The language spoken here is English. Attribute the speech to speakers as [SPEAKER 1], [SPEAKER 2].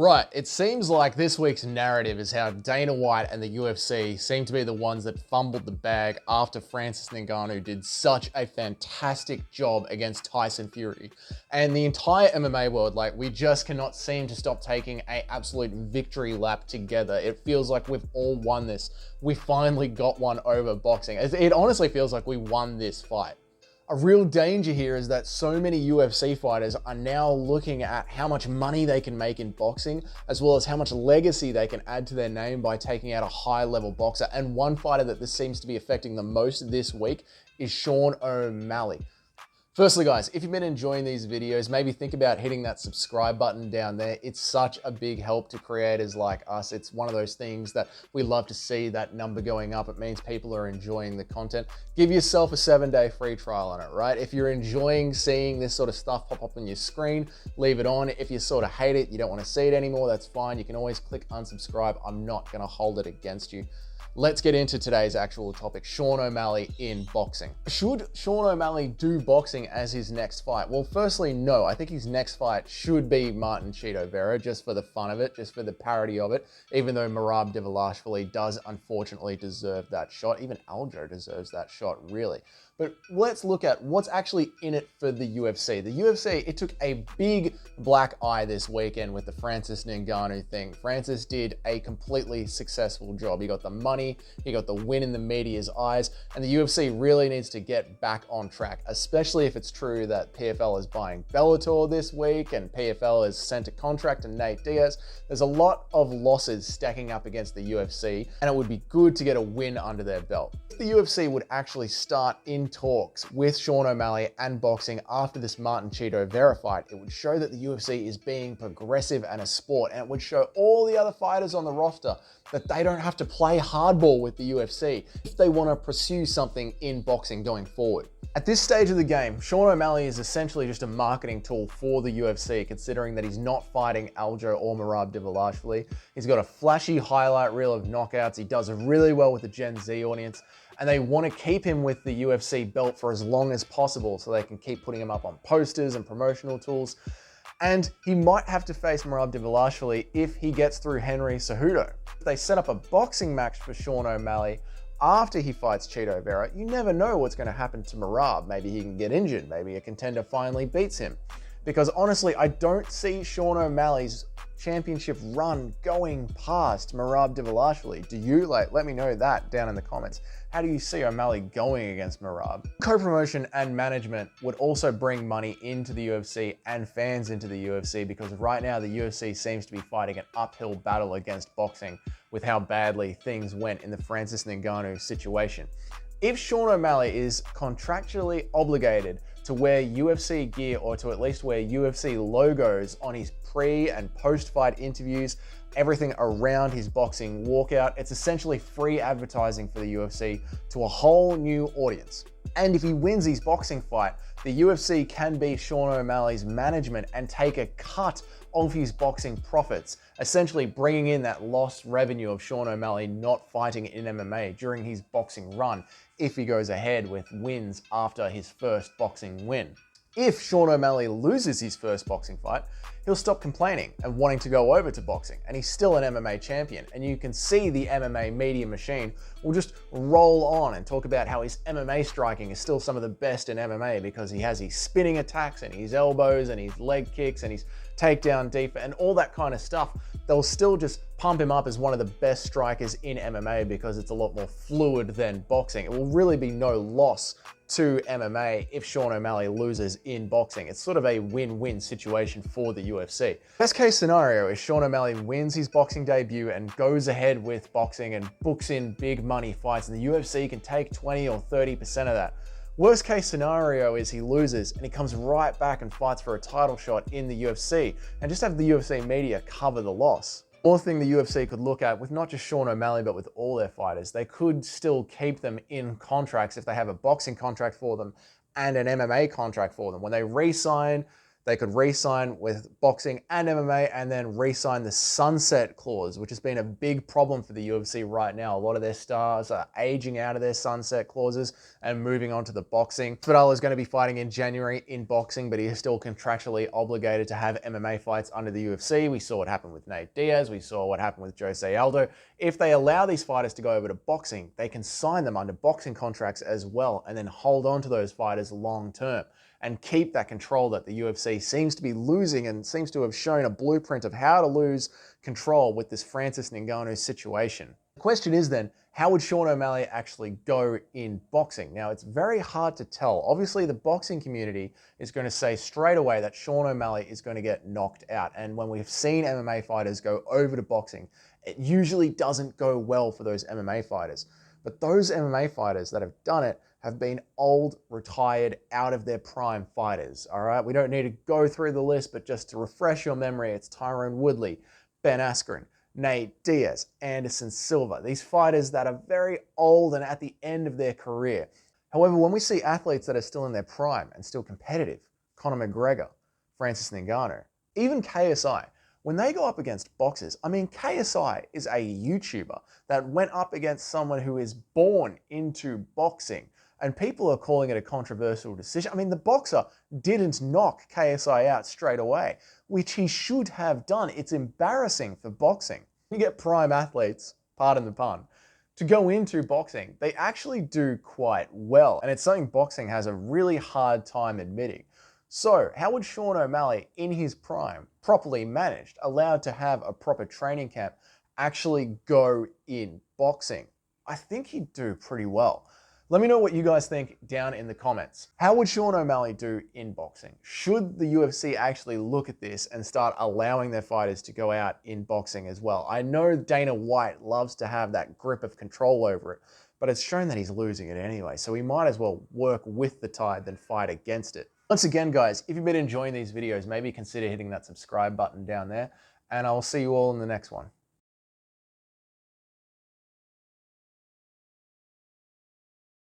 [SPEAKER 1] Right, it seems like this week's narrative is how Dana White and the UFC seem to be the ones that fumbled the bag after Francis Ngannou did such a fantastic job against Tyson Fury. And the entire MMA world, like, we just cannot seem to stop taking an absolute victory lap together. It feels like we've all won this. We finally got one over boxing. It honestly feels like we won this fight. A real danger here is that so many UFC fighters are now looking at how much money they can make in boxing, as well as how much legacy they can add to their name by taking out a high-level boxer. And one fighter that this seems to be affecting the most this week is Sean O'Malley. Firstly, guys, if you've been enjoying these videos, maybe think about hitting that subscribe button down there. It's such a big help to creators like us. It's one of those things that we love to see, that number going up. It means people are enjoying the content. Give yourself a 7-day free trial on it, right? If you're enjoying seeing this sort of stuff pop up on your screen, leave it on. If you sort of hate it, you don't want to see it anymore, that's fine. You can always click unsubscribe. I'm not going to hold it against you. Let's get into today's actual topic, Sean O'Malley in boxing. Should Sean O'Malley do boxing as his next fight? Well, firstly, no. I think his next fight should be Martin Cheeto Vera, just for the fun of it, just for the parody of it, even though Merab Dvalishvili does unfortunately deserve that shot. Even Aljo deserves that shot, really. But let's look at what's actually in it for the UFC. The UFC, it took a big black eye this weekend with the Francis Ngannou thing. Francis did a completely successful job. He got the money, he got the win in the media's eyes, and the UFC really needs to get back on track, especially if it's true that PFL is buying Bellator this week and PFL has sent a contract to Nate Diaz. There's a lot of losses stacking up against the UFC, and it would be good to get a win under their belt. If the UFC would actually start in talks with Sean O'Malley and boxing after this Martin Cheeto Vera fight, it would show that the UFC is being progressive and a sport, and it would show all the other fighters on the roster that they don't have to play hardball with the UFC if they want to pursue something in boxing going forward. At this stage of the game, Sean O'Malley is essentially just a marketing tool for the UFC, considering that he's not fighting Aljo or Merab Dvalishvili. He's got a flashy highlight reel of knockouts. He does really well with the Gen Z audience, and they want to keep him with the UFC belt for as long as possible so they can keep putting him up on posters and promotional tools. And he might have to face Merab Dvalishvili if he gets through Henry Cejudo. If they set up a boxing match for Sean O'Malley after he fights Cheeto Vera, you never know what's going to happen to Merab. Maybe he can get injured. Maybe a contender finally beats him. Because honestly, I don't see Sean O'Malley's championship run going past Merab Dvalishvili. Do you? Let me know that down in the comments. How do you see O'Malley going against Merab? Co-promotion and management would also bring money into the UFC and fans into the UFC, because right now the UFC seems to be fighting an uphill battle against boxing with how badly things went in the Francis Ngannou situation. If Sean O'Malley is contractually obligated to wear UFC gear, or to at least wear UFC logos on his pre and post-fight interviews, everything around his boxing walkout, it's essentially free advertising for the UFC to a whole new audience. And if he wins his boxing fight, the UFC can be Sean O'Malley's management and take a cut of his boxing profits, essentially bringing in that lost revenue of Sean O'Malley not fighting in MMA during his boxing run if he goes ahead with wins after his first boxing win. If Sean O'Malley loses his first boxing fight, he'll stop complaining and wanting to go over to boxing, and he's still an MMA champion. And you can see the MMA media machine will just roll on and talk about how his MMA striking is still some of the best in MMA, because he has his spinning attacks and his elbows and his leg kicks and his takedown defense and all that kind of stuff. They'll still just pump him up as one of the best strikers in MMA because it's a lot more fluid than boxing. It will really be no loss to MMA if Sean O'Malley loses in boxing. It's sort of a win-win situation for the UFC. Best case scenario is Sean O'Malley wins his boxing debut and goes ahead with boxing and books in big money fights, and the UFC can take 20 or 30% of that. Worst case scenario is he loses and he comes right back and fights for a title shot in the UFC, and just have the UFC media cover the loss. One thing the UFC could look at with not just Sean O'Malley, but with all their fighters, they could still keep them in contracts if they have a boxing contract for them and an MMA contract for them. When they re-sign, they could re-sign with boxing and MMA and then re-sign the sunset clause, which has been a big problem for the UFC right now. A lot of their stars are aging out of their sunset clauses and moving on to the boxing. Masvidal is going to be fighting in January in boxing, but he is still contractually obligated to have MMA fights under the UFC. We saw what happened with Nate Diaz. We saw what happened with Jose Aldo. If they allow these fighters to go over to boxing, they can sign them under boxing contracts as well and then hold on to those fighters long term and keep that control that the UFC seems to be losing and seems to have shown a blueprint of how to lose control with this Francis Ngannou situation. The question is then, how would Sean O'Malley actually go in boxing? Now, it's very hard to tell. Obviously, the boxing community is going to say straight away that Sean O'Malley is going to get knocked out. And when we've seen MMA fighters go over to boxing, it usually doesn't go well for those MMA fighters. But those MMA fighters that have done it have been old, retired, out of their prime fighters, all right? We don't need to go through the list, but just to refresh your memory, it's Tyron Woodley, Ben Askren, Nate Diaz, Anderson Silva. These fighters that are very old and at the end of their career. However, when we see athletes that are still in their prime and still competitive, Conor McGregor, Francis Ngannou, even KSI, when they go up against boxers, I mean, KSI is a YouTuber that went up against someone who is born into boxing, and people are calling it a controversial decision. I mean, the boxer didn't knock KSI out straight away, which he should have done. It's embarrassing for boxing. You get prime athletes, pardon the pun, to go into boxing. They actually do quite well, and it's something boxing has a really hard time admitting. So how would Sean O'Malley, in his prime, properly managed, allowed to have a proper training camp, actually go in boxing? I think he'd do pretty well. Let me know what you guys think down in the comments. How would Sean O'Malley do in boxing? Should the UFC actually look at this and start allowing their fighters to go out in boxing as well? I know Dana White loves to have that grip of control over it, but it's shown that he's losing it anyway, so he might as well work with the tide than fight against it. Once again, guys, if you've been enjoying these videos, maybe consider hitting that subscribe button down there, and I'll see you all in the next one.